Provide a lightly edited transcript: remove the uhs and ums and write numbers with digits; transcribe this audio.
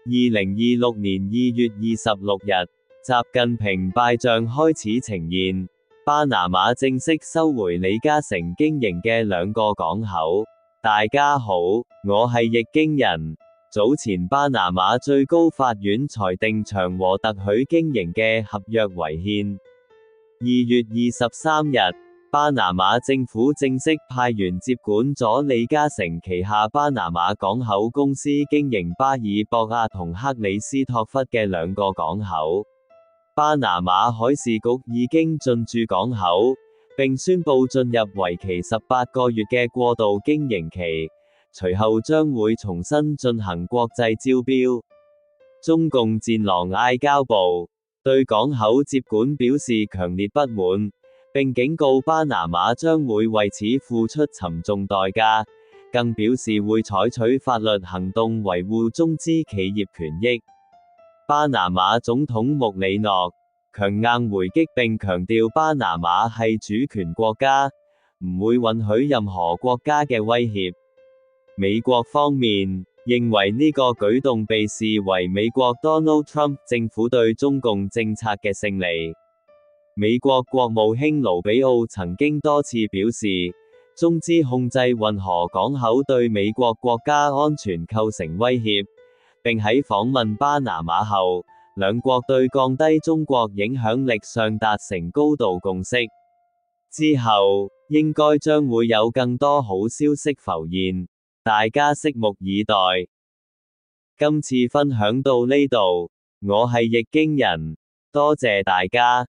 2026年2月26日，習近平拜像開始呈現，巴拿馬正式收回李嘉誠經營嘅兩個港口。大家好，我係易經人。早前巴拿馬最高法院裁定長和特許經營嘅合約違憲。2月23日，巴拿馬政府正式派員接管咗李嘉誠旗下巴拿馬港口公司經營巴爾博亞同克里斯托弗嘅兩個港口。巴拿馬海事局已經進駐港口，並宣布進入為期18個月嘅過渡經營期，隨後將會重新進行國際招標。中共戰狼外交部對港口接管表示強烈不滿，並警告巴拿馬將會為此付出沉重代價，更表示會採取法律行動維護中資企業權益。巴拿馬總統穆里諾強硬回擊並強調巴拿馬係主權國家，唔會允許任何國家嘅威脅。美國方面認為呢個舉動被視為美國 Donald Trump 政府對中共政策嘅勝利。美國國務卿盧比奧曾經多次表示，中資控制運河港口對美國國家安全構成威脅，並喺訪問巴拿馬後，兩國對降低中國影響力上達成高度共識。之後，應該將會有更多好消息浮現，大家拭目以待。今次分享到呢度，我係易經人，多謝大家。